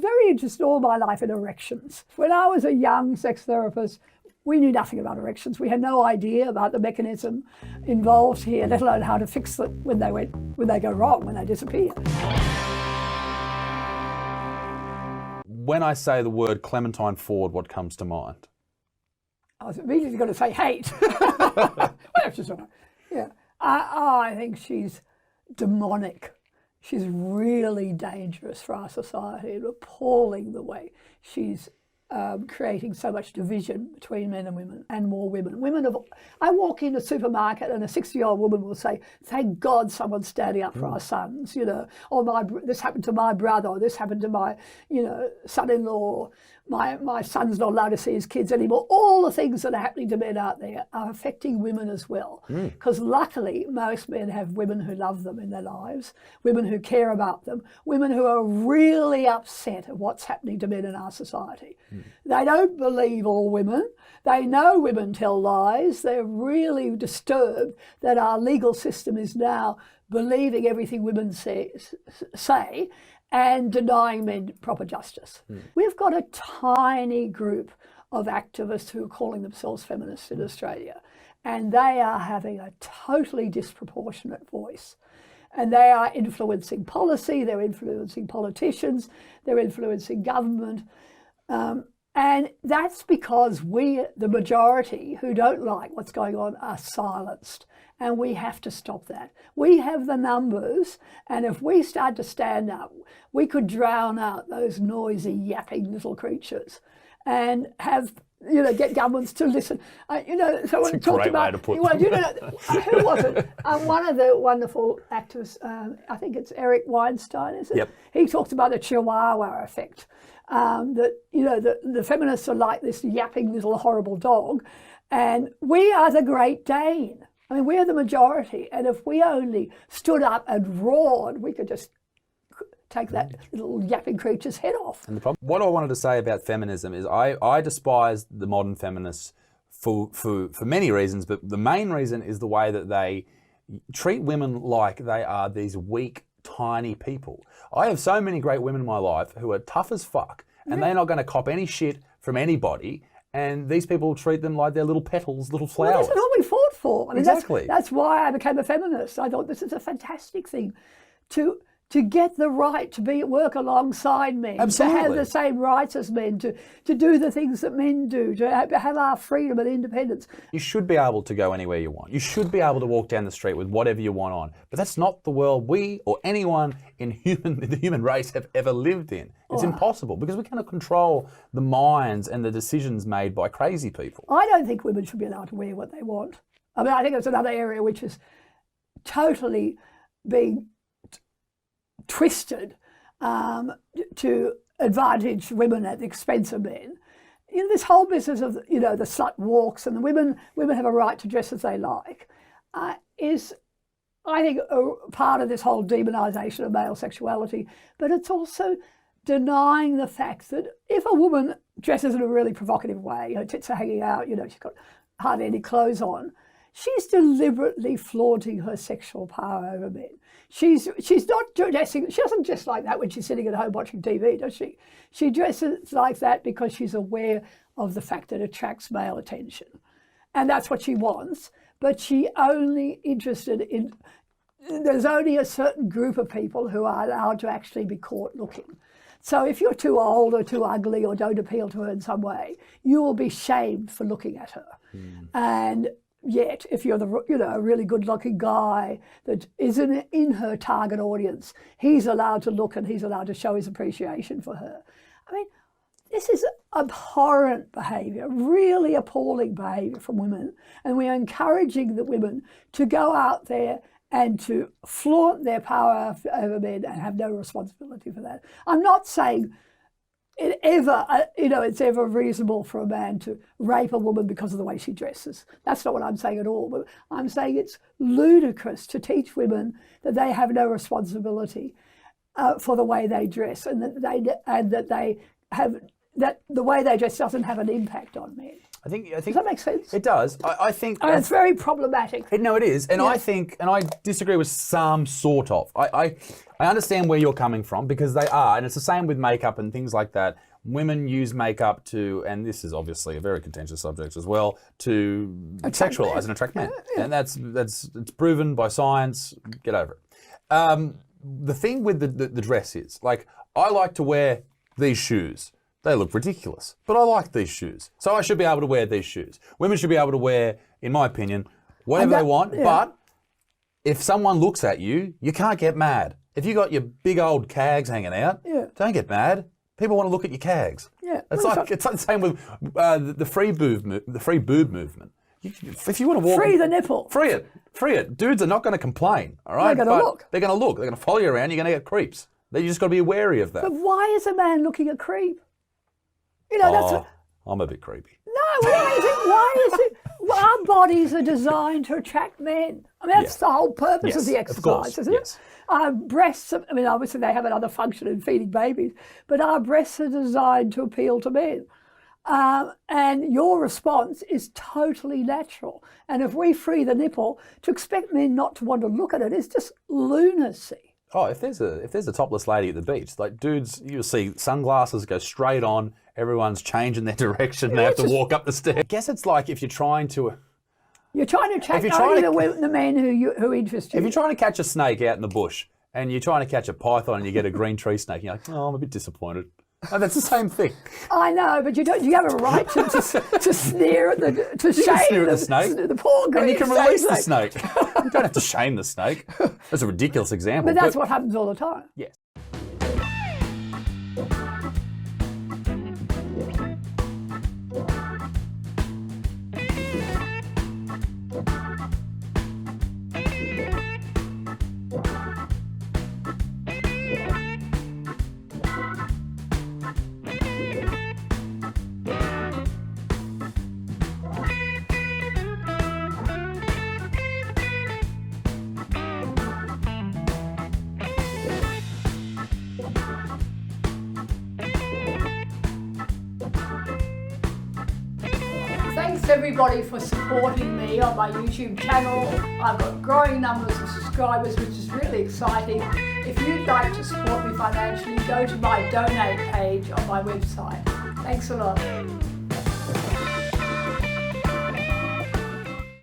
very interested all my life in erections. When I was a young sex therapist, we knew nothing about erections. We had no idea about the mechanism involved here, let alone how to fix it when they go wrong, when they disappear. When I say the word Clementine Ford, what comes to mind? I was immediately going to say hate. Yeah, I think she's demonic. She's really dangerous for our society and appalling the way she's creating so much division between men and women, and more women. I walk in a supermarket and a 60-year-old woman will say, "Thank God someone's standing up for our sons," or this happened to my brother, or this happened to my, son-in-law. My son's not allowed to see his kids anymore. All the things that are happening to men out there are affecting women as well. Because luckily, most men have women who love them in their lives, women who care about them, women who are really upset at what's happening to men in our society. They don't believe all women. They know women tell lies. They're really disturbed that our legal system is now believing everything women say and denying men proper justice. We've got a tiny group of activists who are calling themselves feminists in Australia, and they are having a totally disproportionate voice. And they are influencing policy, they're influencing politicians, they're influencing government. And that's because we, the majority who don't like what's going on, are silenced. And we have to stop that. We have the numbers, and if we start to stand up, we could drown out those noisy, yapping little creatures and have, get governments to listen. Someone talked about, who was it? One of the wonderful actors, I think it's Eric Weinstein, is it? Yep. He talked about the Chihuahua effect. That the feminists are like this yapping little horrible dog, and we are the Great Dane. I mean, we are the majority, and if we only stood up and roared, we could just take that little yapping creature's head off. And what I wanted to say about feminism is I despise the modern feminists for many reasons, but the main reason is the way that they treat women like they are these weak, tiny people. I have so many great women in my life who are tough as fuck, and they're not going to cop any shit from anybody, and these people treat them like they're little petals, little flowers. Well, that's what we fought for. I mean, exactly. That's why I became a feminist. I thought this is a fantastic thing to get the right to be at work alongside men, Absolutely. to have the same rights as men, to do the things that men do, to have our freedom and independence. You should be able to go anywhere you want. You should be able to walk down the street with whatever you want on. But that's not the world we or anyone in the human race have ever lived in. It's impossible because we cannot control the minds and the decisions made by crazy people. I don't think women should be allowed to wear what they want. I mean, I think it's another area which is totally being twisted to advantage women at the expense of men. This whole business of the slut walks and the women have a right to dress as they like is, I think, a part of this whole demonisation of male sexuality. But it's also denying the fact that if a woman dresses in a really provocative way, her tits are hanging out, she's got hardly any clothes on, she's deliberately flaunting her sexual power over men. She's not dressing, she doesn't dress like that when she's sitting at home watching TV, does she? She dresses like that because she's aware of the fact that it attracts male attention. And that's what she wants, but she's only interested in, there's only a certain group of people who are allowed to actually be caught looking. So if you're too old or too ugly or don't appeal to her in some way, you will be shamed for looking at her. And yet, if you're a really good-looking guy that is in her target audience, he's allowed to look and he's allowed to show his appreciation for her. I mean, this is abhorrent behaviour, really appalling behaviour from women, and we're encouraging the women to go out there and to flaunt their power over men and have no responsibility for that. I'm not saying it's ever reasonable for a man to rape a woman because of the way she dresses. That's not what I'm saying at all. But I'm saying it's ludicrous to teach women that they have no responsibility for the way they dress, and that the way they dress doesn't have an impact on men. I think Does that make sense? it does. I think And it's very problematic. No, it is, and I think, and I disagree with some sort of. I understand where you're coming from because they are, and it's the same with makeup and things like that. Women use makeup to, and this is obviously a very contentious subject as well, to sexualize and attract men, and that's it's proven by science. Get over it. The thing with the dress is, like, I like to wear these shoes. They look ridiculous, but I like these shoes. So I should be able to wear these shoes. Women should be able to wear, in my opinion, whatever they want, but if someone looks at you, you can't get mad. If you got your big old cags hanging out, don't get mad. People want to look at your cags. Yeah. It's like the same with the free boob movement. If you want to walk, Free the nipple. Free it. Dudes are not going to complain, all right? They're going to look. They're going to look. They're going to follow you around. You're going to get creeps. You just got to be wary of that. But why is a man looking at creep? You know, that's what, I'm a bit creepy. no, why is it? Well, our bodies are designed to attract men. I mean, that's the whole purpose of the exercise, isn't it? Our breasts, I mean, obviously they have another function in feeding babies, but our breasts are designed to appeal to men. And your response is totally natural. And if we free the nipple, to expect men not to want to look at it is just lunacy. Oh, if there's a topless lady at the beach, like dudes, you'll see sunglasses go straight on. Everyone's changing their direction. They have to walk up the stairs. I guess it's like if you're trying to. You're trying to attract only the men who interest you. If you're trying to catch a snake out in the bush and you're trying to catch a python and you get a green tree snake, you're like, oh, I'm a bit disappointed. No, that's the same thing. I know, but you don't. You have a right to sneer at to shame the snake. The poor green and you can release the snake. snake. You don't have to shame the snake. That's a ridiculous example. But that's what happens all the time. Yes. Thanks everybody for supporting me on my YouTube channel. I've got growing numbers of subscribers, which is really exciting. If you'd like to support me financially, go to my donate page on my website. Thanks a lot.